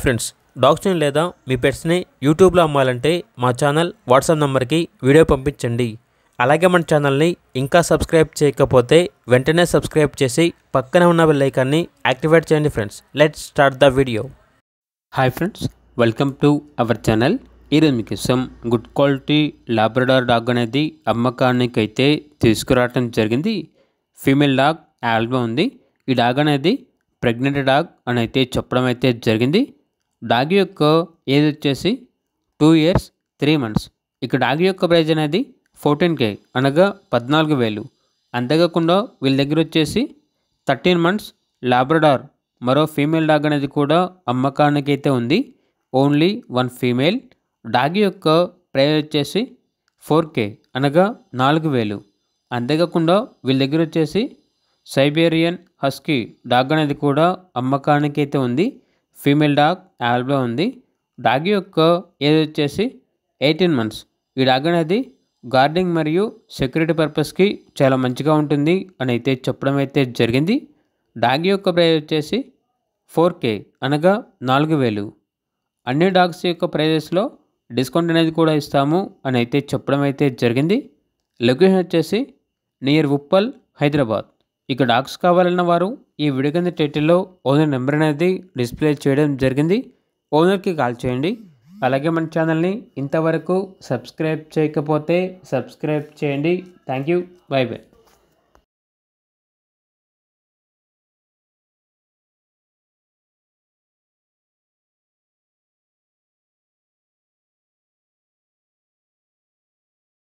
Friends, డాగ్స్ని లేదా మీ పెట్స్ని యూట్యూబ్లో అమ్మాలంటే మా ఛానల్ వాట్సాప్ నెంబర్కి వీడియో పంపించండి. అలాగే మన ఛానల్ని ఇంకా సబ్స్క్రైబ్ చేయకపోతే వెంటనే సబ్స్క్రైబ్ చేసి పక్కనే ఉన్న బెల్ ఐకాన్ని యాక్టివేట్ చేయండి. Friends, let's start the video. Hi friends, welcome to our channel. ఈరోజు మీకోసం గుడ్ క్వాలిటీ లాబ్రడార్ డాగ్ అనేది అమ్మకానికి అయితే తీసుకురావటం జరిగింది. ఫీమేల్ డాగ్ ఆల్బా ఉంది. ఈ డాగ్ అనేది ప్రెగ్నెంట్ డాగ్ అని అయితే చెప్పడం అయితే జరిగింది. డాగ్ యొక్క ఏజ్ వచ్చేసి 2 years 3 months. ఇక డాగ్ యొక్క ప్రైజ్ అనేది 14K అనగా 14,000. అంతేకాకుండా వీళ్ళ దగ్గర వచ్చేసి 13 months లాబ్రడార్ మరో ఫీమేల్ డాగ్ అనేది కూడా అమ్మకానికి అయితే ఉంది. Only 1 female. డాగ్ యొక్క ప్రైజ్ వచ్చేసి 4K అనగా 4,000. అంతేకాకుండా వీళ్ళ దగ్గర వచ్చేసి సైబేరియన్ హస్కీ డాగ్ అనేది కూడా అమ్మకానికి అయితే ఉంది. ఫీమేల్ డాగ్ ఆల్బా ఉంది. డాగ్ యొక్క ఏజ్ వచ్చేసి 18 months. ఈ డాగ్ అనేది గార్డింగ్ మరియు సెక్యూరిటీ పర్పస్కి చాలా మంచిగా ఉంటుంది అని అయితే చెప్పడం అయితే జరిగింది. డాగ్ యొక్క ప్రైజ్ వచ్చేసి 4K అనగా 4,000. అన్ని డాగ్స్ యొక్క ప్రైజెస్లో డిస్కౌంట్ అనేది కూడా ఇస్తాము అని అయితే చెప్పడం అయితే జరిగింది. లొకేషన్ వచ్చేసి నియర్ ఉప్పల్, హైదరాబాద్. ఇక డాగ్స్ కావాలన్న వారు ఈ వీడియో కింద టైటిల్లో ఓనర్ నెంబర్ అనేది డిస్ప్లే చేయడం జరిగింది. ఓనర్కి కాల్ చేయండి. అలాగే మన ఛానల్ని ఇంతవరకు సబ్స్క్రైబ్ చేయకపోతే సబ్స్క్రైబ్ చేయండి. Thank you. By by.